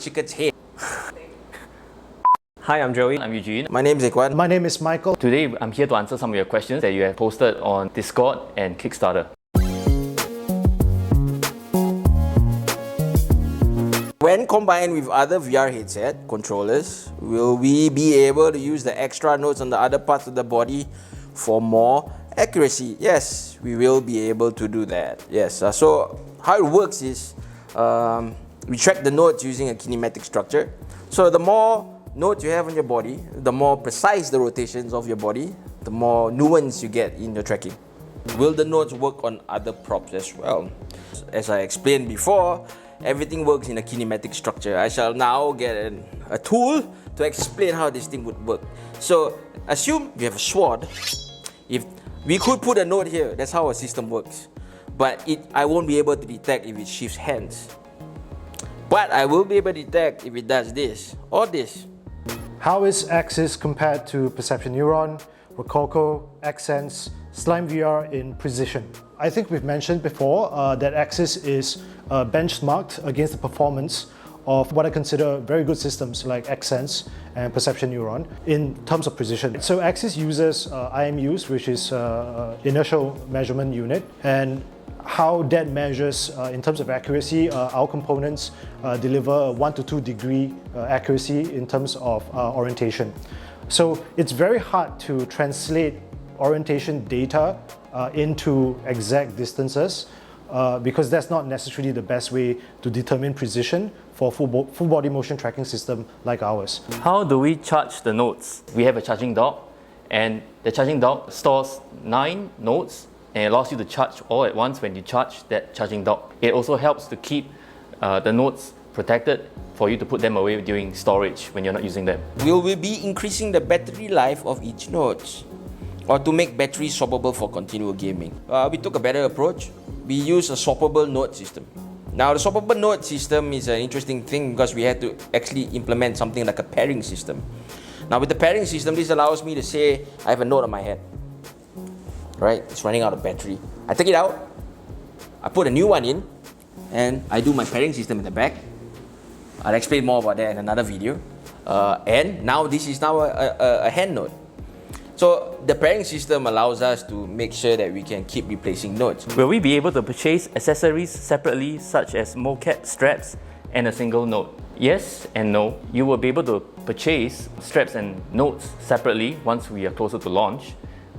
chicken's head. Hi, I'm Joey. I'm Eugene. My name is Ekwan. My name is Michael. Today, I'm here to answer some of your questions that you have posted on Discord and Kickstarter. When combined with other VR headset controllers, will we be able to use the extra nodes on the other parts of the body for more accuracy? Yes, we will be able to do that. Yes, so how it works is we track the nodes using a kinematic structure. So the more nodes you have on your body, the more precise the rotations of your body, the more nuance you get in your tracking. Will the nodes work on other props as well? As I explained before, everything works in a kinematic structure. I shall now get a tool to explain how this thing would work. So assume you have a sword. If we could put a node here, that's how our system works. But I won't be able to detect if it shifts hands. But I will be able to detect if it does this or this. How is Axis compared to Perception Neuron, Rococo, Xsense, SteamVR in precision? I think we've mentioned before that Axis is benchmarked against the performance of what I consider very good systems like Xsense and Perception Neuron in terms of precision. So Axis uses IMUs, which is inertial measurement unit, and how that measures in terms of accuracy, our components deliver 1 to 2 degree accuracy in terms of orientation. So it's very hard to translate orientation data into exact distances because that's not necessarily the best way to determine precision for full body motion tracking system like ours. How do we charge the nodes? We have a charging dock, and the charging dock stores 9 nodes and it allows you to charge all at once when you charge that charging dock. It also helps to keep the nodes protected for you to put them away during storage when you're not using them. Will we be increasing the battery life of each node? Or to make batteries swappable for continual gaming? We took a better approach. We use a swappable node system. Now the swappable node system is an interesting thing because we had to actually implement something like a pairing system. Now with the pairing system, this allows me to say I have a node on my head. Right? It's running out of battery. I take it out, I put a new one in, and I do my pairing system in the back. I'll explain more about that in another video. And now this is now a hand node. So the pairing system allows us to make sure that we can keep replacing nodes. Will we be able to purchase accessories separately, such as mocap straps and a single node? Yes and no. You will be able to purchase straps and nodes separately once we are closer to launch,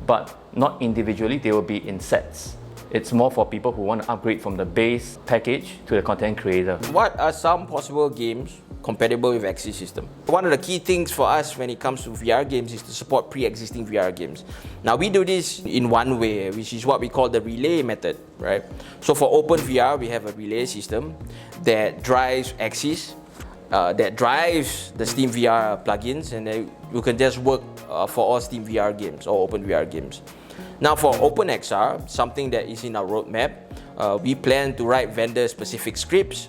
but not individually. They will be in sets. It's more for people who want to upgrade from the base package to the content creator. What are some possible games compatible with Axis system? One of the key things for us when it comes to VR games is to support pre-existing VR games. Now we do this in one way, which is what we call the relay method, right? So for OpenVR, we have a relay system that drives Axis, that drives the SteamVR plugins, and then you can just work for all SteamVR games or OpenVR games. Now for OpenXR, something that is in our roadmap, we plan to write vendor-specific scripts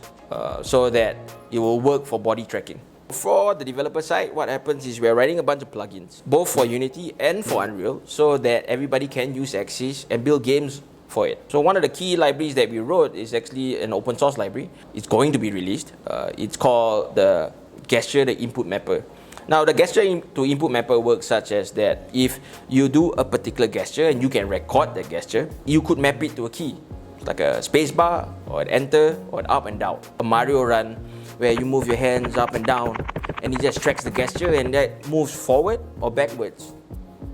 so that it will work for body tracking. For the developer side, what happens is we're writing a bunch of plugins, both for Unity and for Unreal, so that everybody can use Axis and build games for it. So one of the key libraries that we wrote is actually an open source library. It's going to be released. It's called the gesture to input mapper. Now the gesture to input mapper works such as that if you do a particular gesture and you can record that gesture, you could map it to a key. It's like a space bar or an enter or an up and down. A Mario run where you move your hands up and down and it just tracks the gesture and that moves forward or backwards,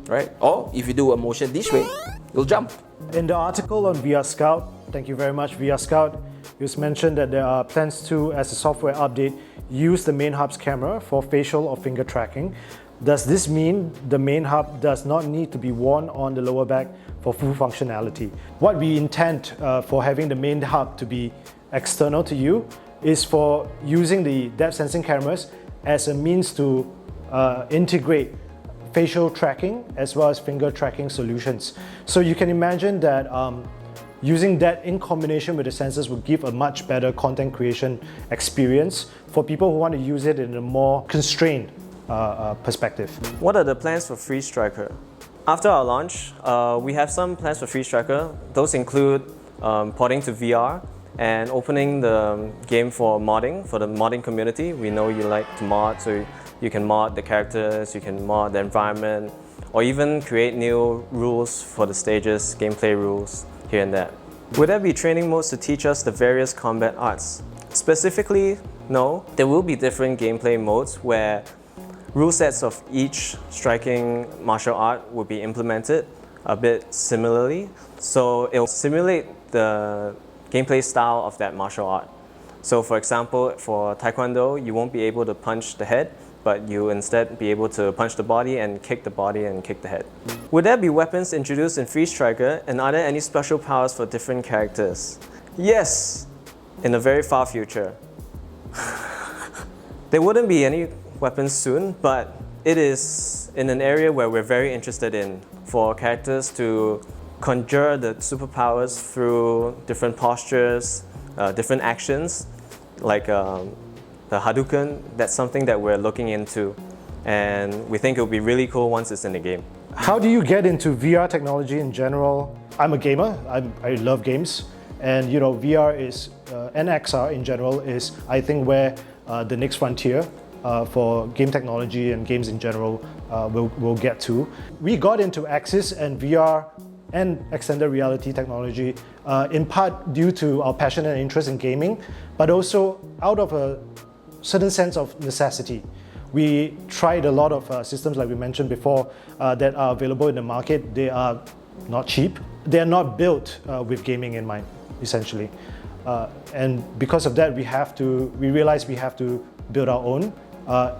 right? Or if you do a motion this way, you'll jump. In the article on VR Scout, thank you very much VR Scout, it was mentioned that there are plans to, as a software update, use the main hub's camera for facial or finger tracking. Does this mean the main hub does not need to be worn on the lower back for full functionality? What we intend for having the main hub to be external to you is for using the depth sensing cameras as a means to integrate facial tracking as well as finger tracking solutions. So you can imagine that using that in combination with the sensors will give a much better content creation experience for people who want to use it in a more constrained perspective. What are the plans for FreeStriker? After our launch, we have some plans for FreeStriker. Those include porting to VR and opening the game for modding, for the modding community. We know you like to mod, so you can mod the characters, you can mod the environment, or even create new rules for the stages, gameplay rules here and there. Would there be training modes to teach us the various combat arts? Specifically, no. There will be different gameplay modes where rule sets of each striking martial art will be implemented a bit similarly. So it'll simulate the gameplay style of that martial art. So for example, for Taekwondo, you won't be able to punch the head, but you instead be able to punch the body and kick the head. Would there be weapons introduced in FreeStriker, and are there any special powers for different characters? Yes, in the very far future. There wouldn't be any weapons soon, but it is in an area where we're very interested in, for characters to conjure the superpowers through different postures, different actions, like the Hadouken. That's something that we're looking into, and we think it'll be really cool once it's in the game. How do you get into VR technology in general? I'm a gamer, I love games, and you know, VR is, and XR in general is, I think, where the next frontier for game technology and games in general will get to. We got into Axis and VR and extended reality technology in part due to our passion and interest in gaming, but also out of a certain sense of necessity. We tried a lot of systems, like we mentioned before, that are available in the market. They are not cheap. They are not built with gaming in mind, essentially. And because of that, we realized we have to build our own,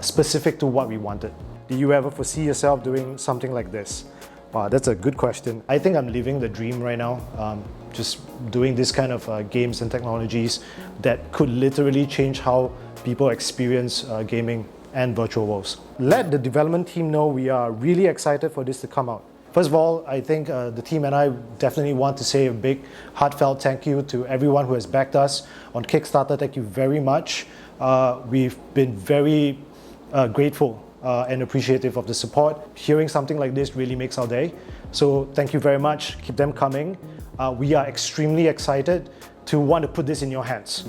specific to what we wanted. Do you ever foresee yourself doing something like this? Wow, that's a good question. I think I'm living the dream right now, just doing this kind of games and technologies that could literally change how people experience gaming and virtual worlds. Let the development team know we are really excited for this to come out. First of all, I think the team and I definitely want to say a big heartfelt thank you to everyone who has backed us on Kickstarter. Thank you very much. We've been very grateful and appreciative of the support. Hearing something like this really makes our day. So thank you very much. Keep them coming. We are extremely excited to want to put this in your hands.